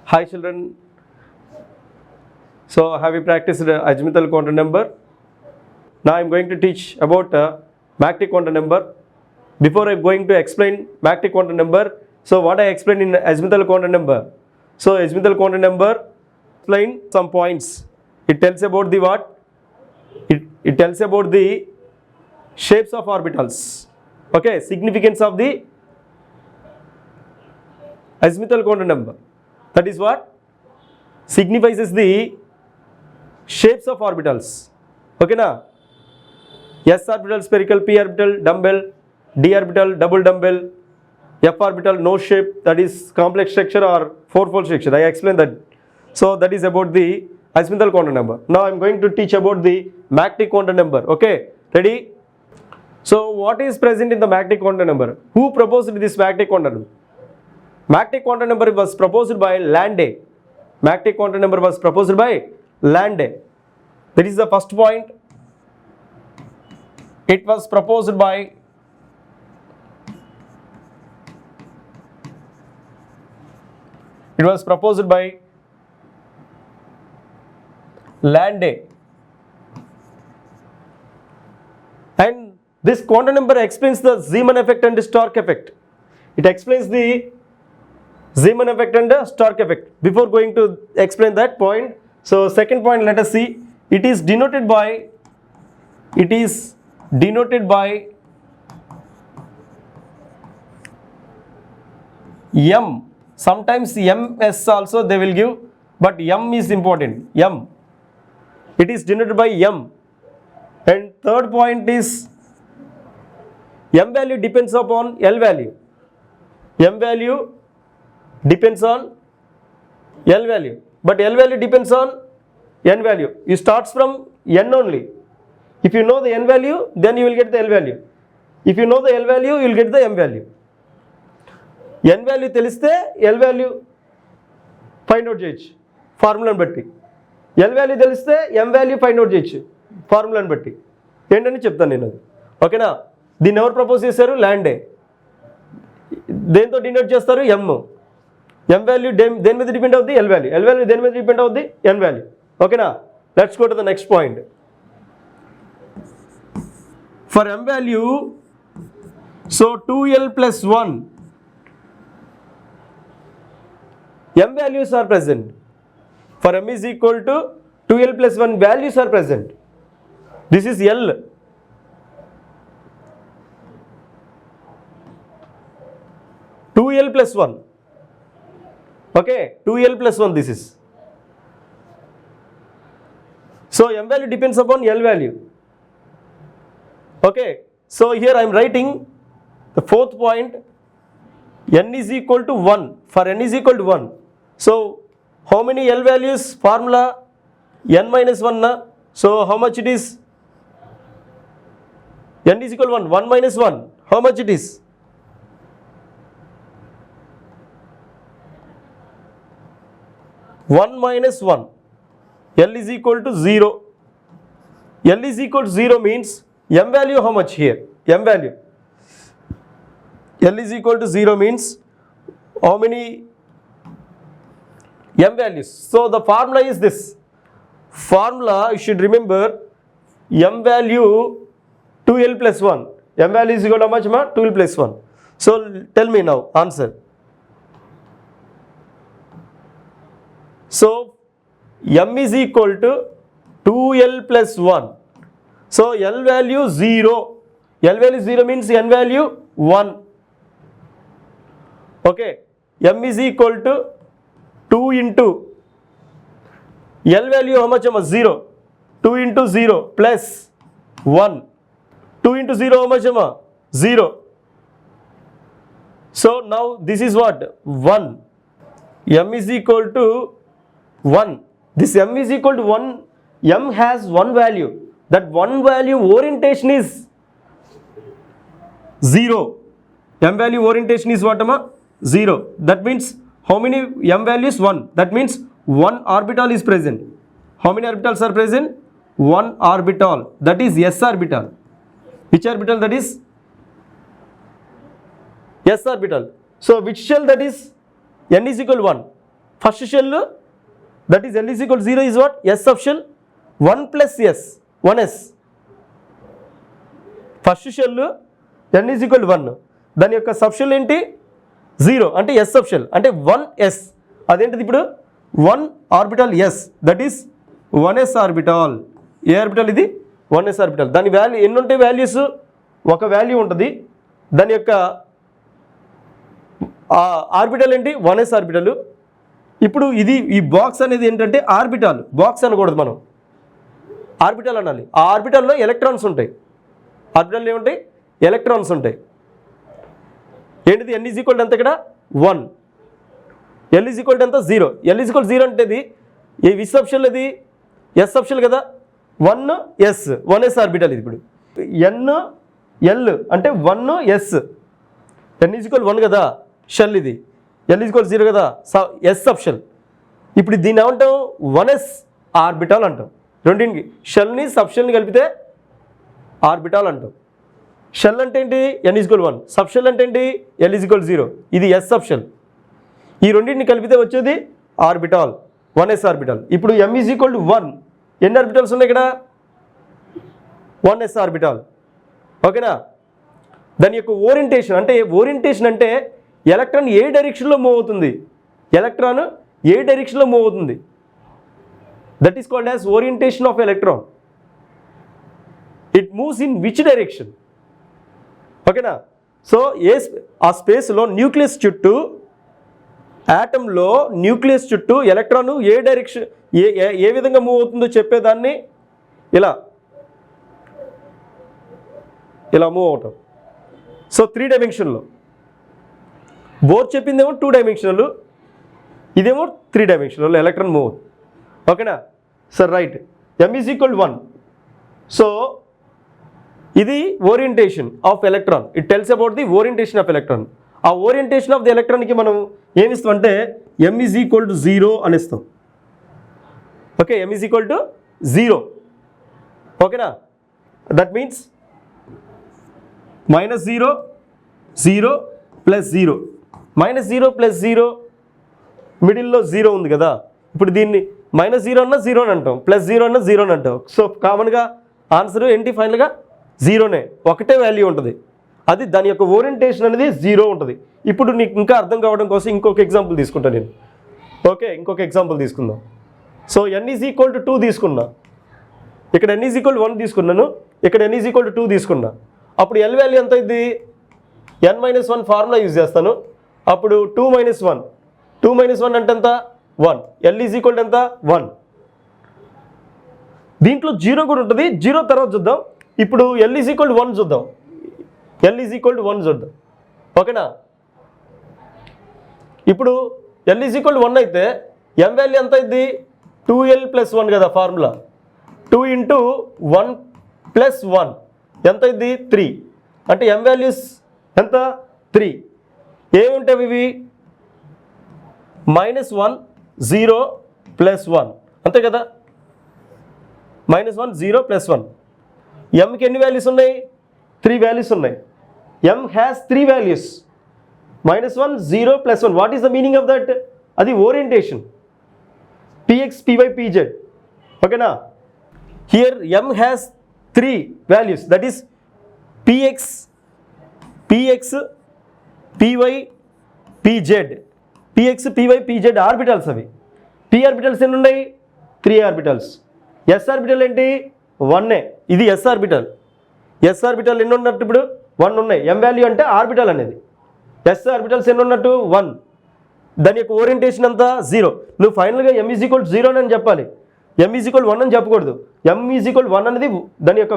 Hi children. So have you practiced azimuthal quantum number? Now I am going to teach about magnetic quantum number. Before I am going to explain magnetic quantum number, so what I explained in azimuthal quantum number. So azimuthal quantum number explain some points. It tells about the what? It tells about the shapes of orbitals. Okay, significance of the azimuthal quantum number. That is what? Signifies the shapes of orbitals. Okay na? S orbital spherical, P orbital dumbbell, D orbital double dumbbell, F orbital no shape, that is complex structure or fourfold structure. I explained that. So that is about the azimuthal quantum number. Now I am going to teach about the magnetic quantum number. Okay, ready? So what is present in the magnetic quantum number? Who proposed this magnetic quantum number? Magnetic quantum number was proposed by Landé. Magnetic quantum number was proposed by Landé. That is the first point. It was proposed by Landé. And this quantum number explains the Zeeman effect and Stark effect. It explains the Zeeman effect and Stark effect. Before going to explain that point, so second point, let us see. It is denoted by M. Sometimes MS also they will give, but M is important. M. It is denoted by M. And third point is M value depends upon L value. M value depends on L value, but L value depends on N value. It starts from N only. If you know the N value, then you will get the L value. If you know the L value, you will get the M value. N value teliste L value find out చేయొచ్చు ఫార్ములాను బట్టి. L value తెలిస్తే M value find out చేయొచ్చు ఫార్ములాను బట్టి. ఏంటని చెప్తాను నేను అది. ఓకేనా? దీన్ని ఎవరు ప్రపోజ్ చేశారు? ల్యాండే. దేంతో డినోట్ చేస్తారు? M. M value దేని మీద డిపెండ్ అవుద్ది? L value. L value దేని మీద డిపెండ్ అవుద్ది? N value. ఓకేనా? Let's go to the next point. For M value, so 2L plus 1, M values are present. For M is equal to 2L plus 1 values are present. This is L. Two L plus 1. Okay, 2L plus 1 this is. So M value depends upon L value. Okay, so here I am writing the fourth point. N is equal to 1. For N is equal to 1. So how many L values? Formula N minus 1 na? So how much it is? N is equal to 1. 1 minus 1. How much it is? One minus 1. L is equal to 0. L is equal to 0 means M value how much here? M value. L is equal to 0 means how many M values? So the formula is this. Formula you should remember, M value 2L plus 1. M value is equal to how much? 2L plus 1. So tell me now, answer. So M is equal to 2L plus 1. So L value 0. L value 0 means N value 1. Okay. M is equal to 2 into L value how much? 0. 2 into 0 plus 1. 2 into 0 how much? 0. So now this is what? 1. M is equal to 1. This M is equal to 1. M has one value. That one value orientation is 0. M value orientation is what? 0. That means how many M values? 1. That means one orbital is present. How many orbitals are present? One orbital. That is S orbital. Which orbital that is? S orbital. So which shell that is? N is equal to 1. First shell that is L is equal to 0 is what? S of shell 1 plus S, 1S. First shell N is equal to 1, దాని యొక్క sub shell ఏంటి 0 అంటే S of shell అంటే 1S. అదేంటిది ఇప్పుడు 1 orbital S, that is 1S orbital. A orbital ఇది? 1S orbital. దాని value ఎన్ని ఉంటాయి? వాల్యూస్ ఒక వాల్యూ ఉంటుంది. దాని యొక్క ఆర్బిటల్ ఏంటి? 1S orbital. ఇప్పుడు ఇది ఈ బాక్స్ అనేది ఏంటంటే ఆర్బిటాల్, బాక్స్ అనకూడదు, మనం ఆర్బిటాల్ అనాలి. ఆ ఆర్బిటాల్లో ఎలక్ట్రాన్స్ ఉంటాయి. ఆర్బిటాల్లో ఏముంటాయి? ఎలక్ట్రాన్స్ ఉంటాయి. ఏంటిది? N is equal to ఎంత ఇక్కడ? 1. L is equal to ఎంత? 0. L is equal to 0 అంటే ఇది ఏ విస్ సబ్షెల్? అది S సబ్షెల్ కదా. 1S, 1S ఆర్బిటాల్ ఇది. ఇప్పుడు N L అంటే 1S. N is equal to 1 కదా షెల్, ఇది L is equal to 0 కదా S సబ్షెల్. ఇప్పుడు దీన్ని ఏమంటాం? 1S ఆర్బిటాల్ అంటాం. రెండింటికి షెల్ని సబ్షెల్ని కలిపితే ఆర్బిటాల్ అంటాం. షెల్ అంటే ఏంటి? N is equal to 1. Subshell అంటే ఏంటి? L is equal to 0. ఇది S సబ్షెల్. ఈ రెండింటిని కలిపితే వచ్చేది ఆర్బిటాల్, 1S ఆర్బిటాల్. ఇప్పుడు M is equal to 1. ఎన్ని ఆర్బిటాల్స్ ఉన్నాయి ఇక్కడ? 1S orbital. ఓకేనా? దాని యొక్క ఓరియంటేషన్ అంటే ఎలక్ట్రాన్ ఏ డైరెక్షన్లో మూవ్ అవుతుంది, ఎలక్ట్రాన్ ఏ డైరెక్షన్లో మూవ్ అవుతుంది, that is called as orientation of electron. It moves in which direction. ఓకేనా? సో ఆ స్పేస్లో న్యూక్లియస్ చుట్టూ, యాటంలో న్యూక్లియస్ చుట్టూ ఎలక్ట్రాన్ ఏ డైరెక్షన్ ఏ విధంగా మూవ్ అవుతుందో చెప్పేదాన్ని ఇలా మూవ్ అవటం. సో 3 డైమెన్షన్లో. బోర్ చెప్పిందేమో 2 డైమెన్షనల్, ఇదేమో 3 డైమెన్షనల్ ఎలక్ట్రాన్ మూవ్ అవుతుంది. ఓకేనా sir? Right. M is equal to 1. So ఇది orientation of electron. It tells about the orientation of electron. ఆ ఓరియంటేషన్ ఆఫ్ ది ఎలక్ట్రాన్కి మనం ఏమిస్తాం అంటే M is equal to 0 అని ఇస్తాం. Okay, M is equal to 0. ఓకేనా? That means -0, 0 + 0, -0 + 0, మిడిల్లో 0 ఉంది కదా. ఇప్పుడు దీన్ని -0 అన్నా 0 అని అంటాం, +0 అన్నా 0 అని అంటాం. సో కామన్గా ఆన్సర్ ఏంటి? ఫైనల్గా 0నే, ఒకటే వాల్యూ ఉంటుంది. అది దాని యొక్క ఓరియంటేషన్ అనేది 0 ఉంటుంది. ఇప్పుడు నీకు ఇంకా అర్థం కావడం కోసం ఇంకొక ఎగ్జాంపుల్ తీసుకుంటాను నేను. ఓకే, ఇంకొక ఎగ్జాంపుల్ తీసుకుందాం. So N is equal to 2 తీసుకున్నా, ఇక్కడ N is equal to 1 తీసుకున్నాను, ఇక్కడ N is equal to 2 తీసుకున్నా. అప్పుడు L వాల్యూ ఎంత అయింది? N-1 ఫార్ములా యూజ్ చేస్తాను. అప్పుడు 2 - 1, 2 - 1 అంటే ఎంత? 1. L is equal to ఎంత? 1. దీంట్లో 0 కూడా ఉంటుంది, 0 తర్వాత చూద్దాం. ఇప్పుడు L is equal to 1 చూద్దాం. L is equal to 1 చూద్దాం. ఓకేనా? ఇప్పుడు L is equal to 1 అయితే M వాల్యూ ఎంత అయింది? 2L + 1 కదా ఫార్ములా. 2 × 1 + 1 ఎంత అయింది? 3. అంటే M వాల్యూస్ ఎంత? 3. ఏముంటాయి ఇవి? -1, 0 + 1 అంతే కదా. -1, 0 + 1. Mకి ఎన్ని వాల్యూస్ ఉన్నాయి? 3 వాల్యూస్ ఉన్నాయి. M has 3 values. -1, 0 + 1. What is the meaning of that? అది ఓరియంటేషన్. Px, Py, Pz. ఓకేనా? Here M has 3 values, that is Px, Py, Pz. Px, Py, Pz orbitals అవి. P ఆర్బిటల్స్ ఎన్ని ఉన్నాయి? 3 ఆర్బిటల్స్. S ఆర్బిటల్ ఏంటి? 1. ఇది S orbital. S orbital ఎన్ని ఉన్నట్టు? ఇప్పుడు 1 ఉన్నాయి. M వాల్యూ అంటే ఆర్బిటల్ అనేది. S ఆర్బిటల్స్ ఎన్ని ఉన్నట్టు? 1. దాని యొక్క ఓరియంటేషన్ అంతా 0. నువ్వు ఫైనల్గా M is equal to 0 అని చెప్పాలి. M is equal to 1 అని చెప్పకూడదు. M is equal to 1 అనేది దాని యొక్క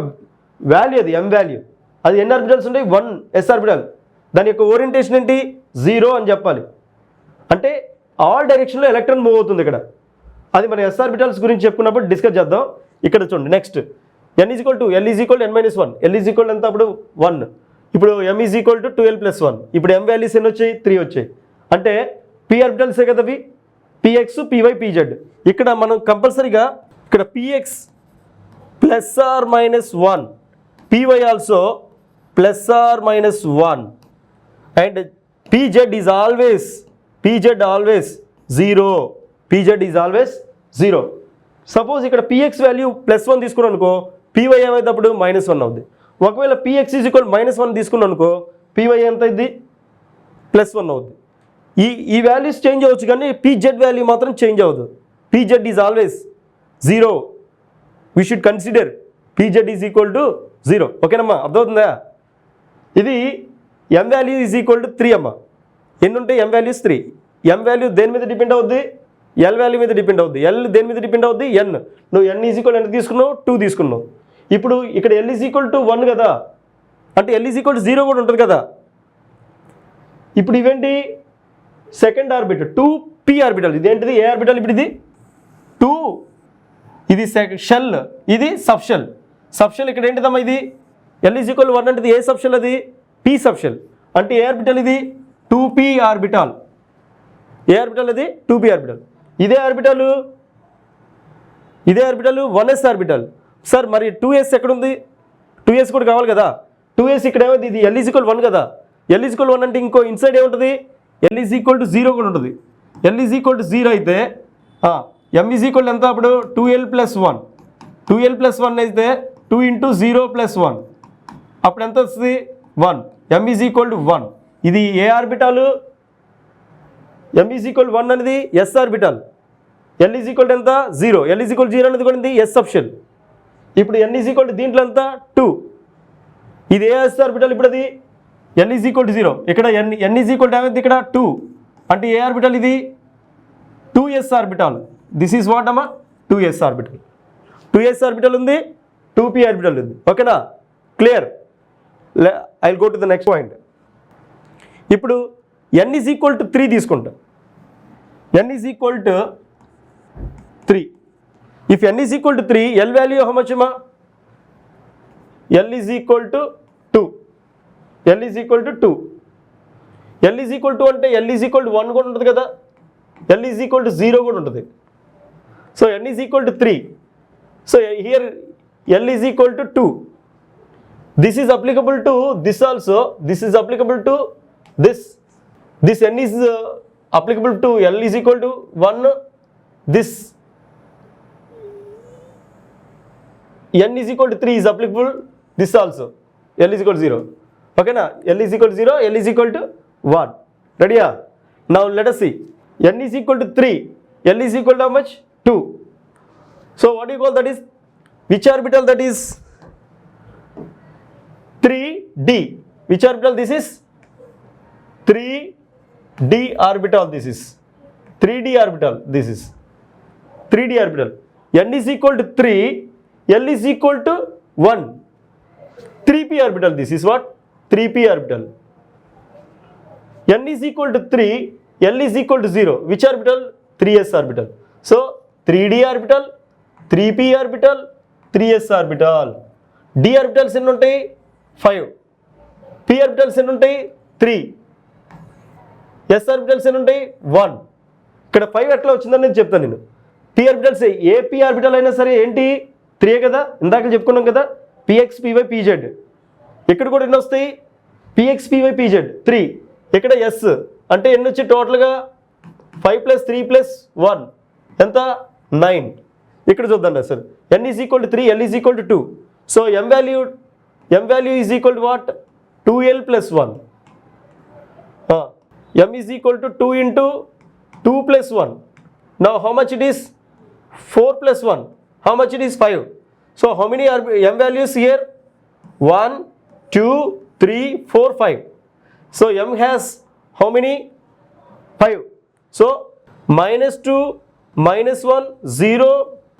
వాల్యూ, అది M వాల్యూ. అది ఎన్ని ఆర్బిటల్స్ ఉంటాయి? 1 S ఆర్బిటల్. దాని యొక్క ఓరియంటేషన్ ఏంటి? 0 అని చెప్పాలి. అంటే ఆల్ డైరెక్షన్లో ఎలక్ట్రాన్ మూవ్ అవుతుంది ఇక్కడ. అది మన S ఆర్బిటల్స్ గురించి చెప్పుకున్నప్పుడు డిస్కస్ చేద్దాం. ఇక్కడ చూడండి. Next N is equal to N - 1. L is equal to ఎంత? అప్పుడు 1. ఇప్పుడు M is equal to 2L + 1. ఇప్పుడు M వాల్యూస్ ఎన్ని వచ్చాయి? 3 వచ్చాయి. అంటే P ఆర్బిటల్సే కదా అవి. Px, Py, Pz. ఇక్కడ మనం కంపల్సరీగా ఇక్కడ Px +or-1, Py also +or-1, and Pz always 0. pz is always 0. Suppose ఇక్కడ px వాల్యూ +1 తీసుకున్నాను అనుకో, py ఏమైనప్పుడు -1 అవుద్ది. ఒకవేళ px ఈజ్ ఈక్వల్ -1 తీసుకున్నాను అనుకో, py ఎంత అయింది +1 అవుద్ది. ఈ వాల్యూస్ చేంజ్ అవ్వచ్చు కానీ pz వాల్యూ మాత్రం చేంజ్ అవ్వదు. pz is always 0. We should consider pz is equal to 0. ఓకేనమ్మా, అర్థమవుతుందా? ఇది m value is equal to 3 అమ్మా. ఎన్ని ఉంటాయి? m values 3. m వాల్యూ దేని మీద డిపెండ్ అవుద్ది? l వాల్యూ మీద డిపెండ్ అవుద్ది. l దేని మీద డిపెండ్ అవుద్ది? n. నువ్వు n ఈజ్ ఈక్వల్ ఎంత తీసుకున్నావు? 2 తీసుకున్నావు. ఇప్పుడు ఇక్కడ l ఈజ్ ఈక్వల్ టు 1 కదా, అంటే l ఈజ్ ఈక్వల్ టు 0 కూడా ఉంటుంది కదా. ఇప్పుడు ఇవేంటి? Second orbital 2p orbital. ఇదేంటిది? ఏ ఆర్బిటల్? ఇప్పుడు ఇది 2, ఇది షెల్, ఇది సబ్ షెల్. సబ్ షెల్ ఇక్కడ ఏంటిదమ్మా? ఇది l ఈజ్ ఈక్వల్ 1 అంటే ఏ సబ్ షెల్? అది p సబ్ షెల్. అంటే ఏ ఆర్బిటల్ ఇది? 2p orbital. ఏ ఆర్బిటల్ అది? 2p orbital. ఇదే ఆర్బిటల్ 1s ఆర్బిటల్. సార్ మరి 2s ఎక్కడుంది? 2s కూడా కావాలి కదా. 2s ఇక్కడ ఏమైంది? ఇది l ఈజ్ ఈక్వల్ 1 కదా. l ఈజ్ ఈక్వల్ 1 అంటే ఇంకో ఇన్సైడ్ ఏముంటుంది? l ఈజ్ ఈక్వల్ టు 0 కూడా ఉంటుంది. l ఈజ్ ఈక్వల్ టు 0 అయితే m ఈజ్ ఈక్వల్ ఎంత అప్పుడు? 2l + 1. 2l + 1 అయితే 2 × 0 + 1 అప్పుడు ఎంత వస్తుంది? 1. m is equal to 1. ఇది ఏ ఆర్బిటాలు? m ఈజ్ ఈక్వల్ 1 అనేది s orbital. l is equal ఎంత? 0. l ఈజ్ ఈక్వల్ 0 అనేది కూడా s సబ్ షెల్. ఇప్పుడు n ఈజ్ ఈక్వల్ దీంట్లో ఎంత? 2. ఇది ఏ s ఆర్బిటల్? ఇప్పుడు అది l ఈజ్ ఈక్వల్ 0. ఇక్కడ n ఈజ్ ఈక్వల్ ఏమైంది? ఇక్కడ 2. అంటే ఏ ఆర్బిటల్ ఇది? 2s orbital. This is what అమ్మా? 2s orbital. 2s ఆర్బిటల్ ఉంది, 2p ఆర్బిటల్ ఉంది. ఓకేనా? Clear? I will go to the next point. ఇప్పుడు n ఈజ్ ఈక్వల్ టు 3 తీసుకుంటా. n is equal to 3. If n is equal to 3, l value how much అమ్మా? l is equal to 2. l is equal to 2. l is equal to అంటే l is equal to 1 కూడా ఉంటుంది కదా. l is equal to 0 కూడా ఉంటుంది. So n is equal to 3. So here l is equal to 2. This is applicable to this also. This is applicable to this. This n is applicable to l is equal to 1. This n is equal to 3 is applicable this also. l is equal to 0. ఓకేనా? l is equal to 0, l is equal to 1. రెడీయా? Now let us see. n is equal to 3, l is equal to how much? 2. So what you call that is? Which orbital that is? 3d. Which orbital this is? 3d orbital. This is 3d orbital. This is 3d orbital. n is equal to 3, l is equal to 1. 3p orbital. This is what? 3p orbital. n is equal to 3, l is equal to 0. Which orbital? 3s orbital. So 3d orbital, 3p orbital, 3s orbital. d orbitals ఎన్ని ఉంటాయి? 5. p orbitals ఎన్ని ఉంటాయి? 3. s orbitals ఎన్ని ఉంటాయి? 1. ఇక్కడ 5 ఎట్లా వచ్చిందని నేను చెప్తాను. నేను p ఆర్బిటల్స్ ఏ p ఆర్బిటల్ అయినా సరే ఏంటి? 3 కదా. ఇందాక చెప్పుకున్నాం కదా, px py pz. ఇక్కడ కూడా ఎన్ని వస్తాయి? px py pz 3. ఇక్కడ s అంటే ఎన్ని వచ్చి టోటల్గా 5 + 3 + 1 ఎంత? 9. ఇక్కడ చూద్దాం sir. n is equal to 3, l is equal to 2. So m value is equal to what? 2l + 1. m is equal to 2 × 2 + 1. Now how much it is? 4 + 1. How much it is? 5. So how many m values here? 1, 2, 3, 4, 5. So m has how many? 5. So -2, -1, 0,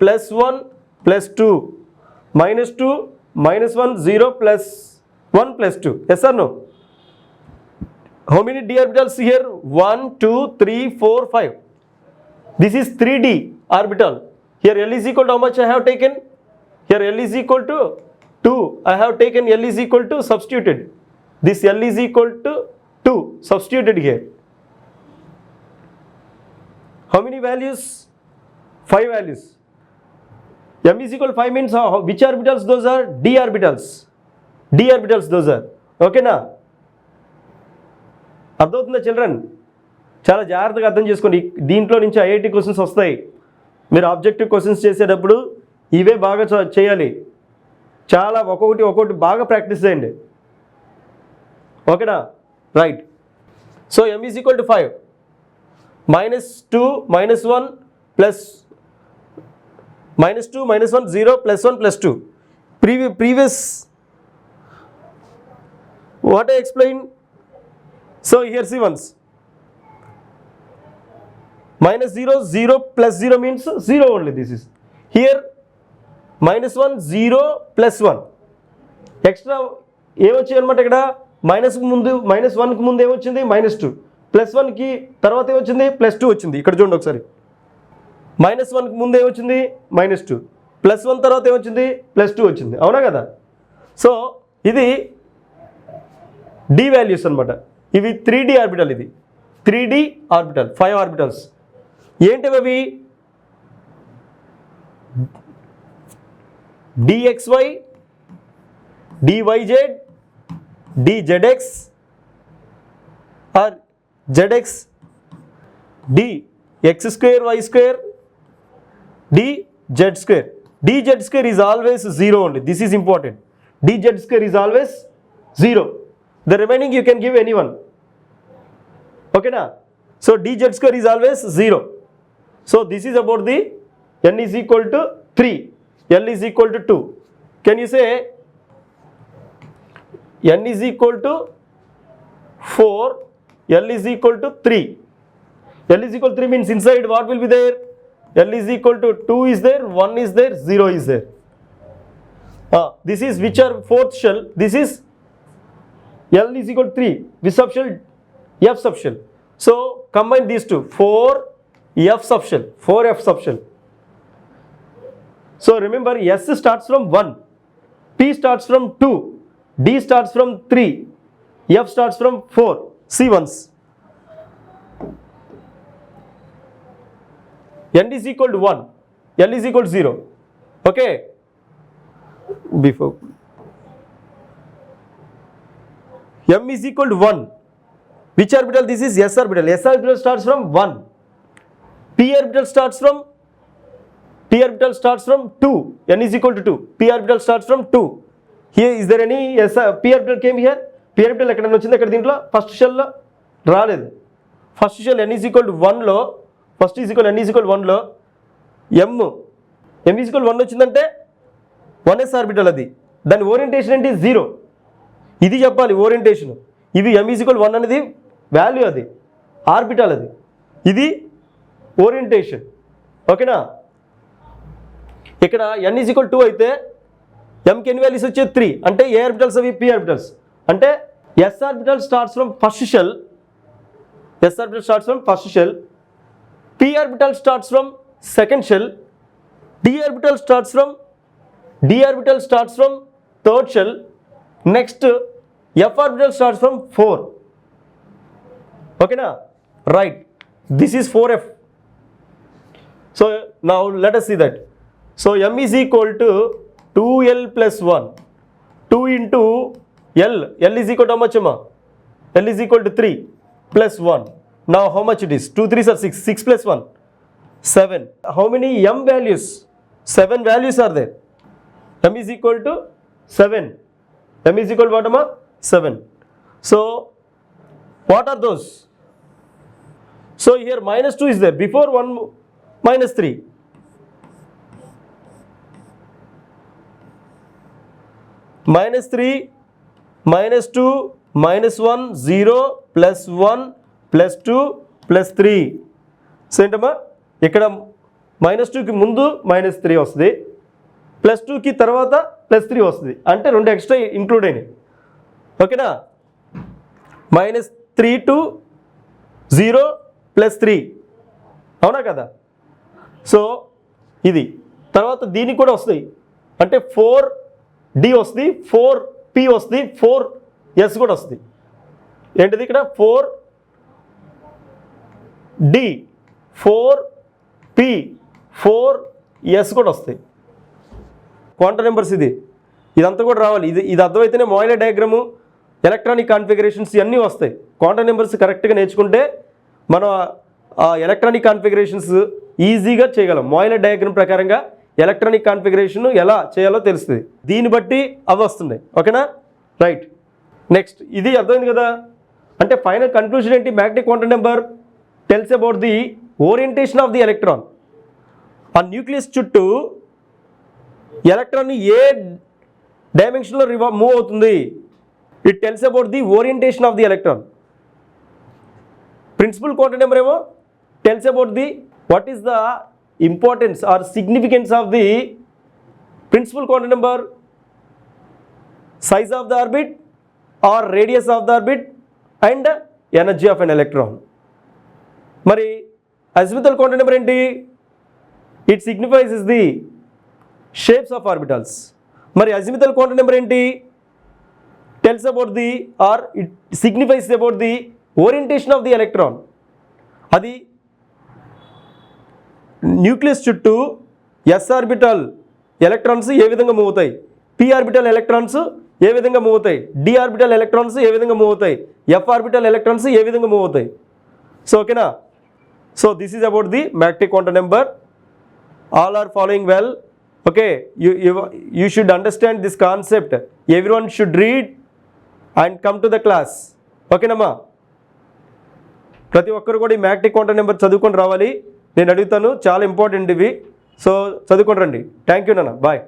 +1, +2. -2, -1, 0, +1, +2. Yes or no? How many d orbitals here? 1, 2, 3, 4, 5. This is 3d orbital. Here l is equal to how much I have taken? Here l is equal to 2. I have taken l is equal to substituted. This l is equal to 2 substituted here. How many values? 5 values. m is equal to 5 means which orbitals those are? d orbitals. d orbitals those are. Okay na? అర్థమవుతుందా children? చాలా జాగ్రత్తగా అర్థం చేసుకోండి. దీంట్లో నుంచి IIT questions వస్తాయి. మీరు objective questions చేసేటప్పుడు ఇవే బాగా చేయాలి. చాలా ఒక్కొక్కటి బాగా ప్రాక్టీస్ చేయండి. ఓకేనా? Right. So m is equal to 5 -2 -1 plus -2 -1 0 +1 +2. Previous what I explained. So here see once -0 0 +0 means 0 only. This is here -1 0 +1 extra ఏమొచ్చాయి అనమాట. ఇక్కడ మైనస్కి ముందు -1కి ముందు ఏమొచ్చింది -2, +1కి తర్వాత ఏమొచ్చింది +2 వచ్చింది. ఇక్కడ చూడండి ఒకసారి. -1కి ముందు ఏమొచ్చింది -2, +1 తర్వాత ఏమొచ్చింది +2 వచ్చింది. అవునా కదా? సో ఇది డి వాల్యూస్ అనమాట. ఇవి 3D ఆర్బిటల్. ఇది 3D ఆర్బిటల్, 5 ఆర్బిటల్స్. ఏంటివి అవి? dxy, dyz, dzx or zx, dx square y square, dz square. dz square is always 0 only. This is important. dz square is always 0. The remaining you can give anyone. Okay na? So dz square is always 0. So this is about the n is equal to 3, l is equal to 2. Can you say n is equal to 4, l is equal to 3. l is equal to 3 means inside what will be there? l is equal to 2 is there, 1 is there, 0 is there. This is which are fourth shell. This is l is equal to 3. Which subshell? F subshell. So combine these two. 4 F subshell. 4 F subshell. So remember, S starts from 1, P starts from 2, D starts from 3, F starts from 4. See once. N is equal to 1, L is equal to 0. Okay? Before M is equal to 1. Which orbital? This is S orbital. S orbital starts from 1. P orbital starts from 2. N is equal to 2. P orbital starts from 2. Here is there any P orbital came here? P orbital ఎక్కడ వచ్చింది? ఇక్కడ దీంట్లో first షెల్లో రాలేదు. First shell n is equal to 1లో first is equal n is equal to 1లో m is equal to 1 వచ్చిందంటే 1s orbital. అది దాని ఓరియంటేషన్ ఏంటి? 0. ఇది చెప్పాలి ఓరియంటేషన్. ఇవి m is equal to 1 అనేది వాల్యూ, అది ఆర్బిటల్, అది ఇది ఓరియంటేషన్. ఓకేనా? ఇక్కడ n is equal to 2 అయితే mకి ఎన్ని వాల్యూస్ వచ్చేది? 3. అంటే ఏ ఆర్బిటల్స్ అవి? p orbitals. అంటే s orbital starts from first shell, s orbital starts from first shell, p orbital starts from second shell, d orbital starts from third shell, next f orbital starts from 4. ఓకేనా? Right. This is 4f. So now let us see that. So m is equal to 2l plus 1. 2 into l. l is equal to how much? L is equal to 3 plus 1. Now how much it is? 2 3s are 6. 6 plus 1. 7. How many m values? 7 values are there. m is equal to 7. m is equal to what? 7. So what are those? So here -2 is there. Before 1 -3. -3, -2, -1, 0, +1, +2, +3. So ఏంటమ్మా, ఇక్కడ -2కి ముందు -3 వస్తుంది, +2కి తర్వాత +3 వస్తుంది. అంటే 2 extra include అయినాయి. ఓకేనా? -3 to 0 +3. అవునా కదా? సో ఇది తర్వాత దీనికి కూడా వస్తాయి. అంటే 4D వస్తుంది, 4P వస్తుంది, 4S కూడా వస్తుంది. ఏంటిది ఇక్కడ? 4D, 4P, 4S కూడా వస్తాయి. క్వాంటమ్ నెంబర్స్ ఇదంతా కూడా రావాలి. ఇది అర్థమైతేనే మోయిలర్ డయాగ్రాము, ఎలక్ట్రానిక్ కాన్ఫిగరేషన్స్ ఇవన్నీ వస్తాయి. క్వాంటమ్ నెంబర్స్ కరెక్ట్గా నేర్చుకుంటే మనం ఎలక్ట్రానిక్ కాన్ఫిగరేషన్స్ ఈజీగా చేయగలం. మాయిలర్ డయాగ్రామ్ ప్రకారంగా ఎలక్ట్రానిక్ కాన్ఫిగరేషన్ ఎలా చేయాలో తెలుస్తుంది. దీన్ని బట్టి అవి వస్తున్నాయి. ఓకేనా? రైట్. నెక్స్ట్ ఇది అర్థమైంది కదా. అంటే ఫైనల్ కన్క్లూజన్ ఏంటి? Magnetic quantum number tells about the orientation of the electron. ఆ న్యూక్లియస్ చుట్టూ ఎలక్ట్రాన్ ఏ డైమెన్షన్లో మూవ్ అవుతుంది. It tells about the orientation of the electron. Principal quantum number ఏమో tells about the what is the importance or significance of the principal quantum number, size of the orbit or radius of the orbit and energy of an electron. మరి azimuthal quantum number ఏంటి? It signifies the shapes of orbitals. మరి azimuthal quantum number ఏంటి? Tells about the or it signifies about the orientation of the electron. అది nucleus చుట్టూ s orbital electrons ఏ విధంగా move అవుతాయి, p orbital electrons ఏ విధంగా move అవుతాయి, d orbital electrons ఏ విధంగా move అవుతాయి, f ఆర్బిటల్ ఎలక్ట్రాన్స్ ఏ విధంగా మూవ్ అవుతాయి. సో ఓకేనా? So this is about the magnetic quantum number. All are following well. Okay, you should understand this concept. Every one should read and come to the class. ఓకేనమ్మా? ప్రతి ఒక్కరు కూడా ఈ magnetic quantum number చదువుకొని రావాలి. నేను అడుగుతాను, చాలా ఇంపార్టెంట్ ఇవి. సో చదువుకొని రండి. థ్యాంక్ యూ నాన్న. బాయ్.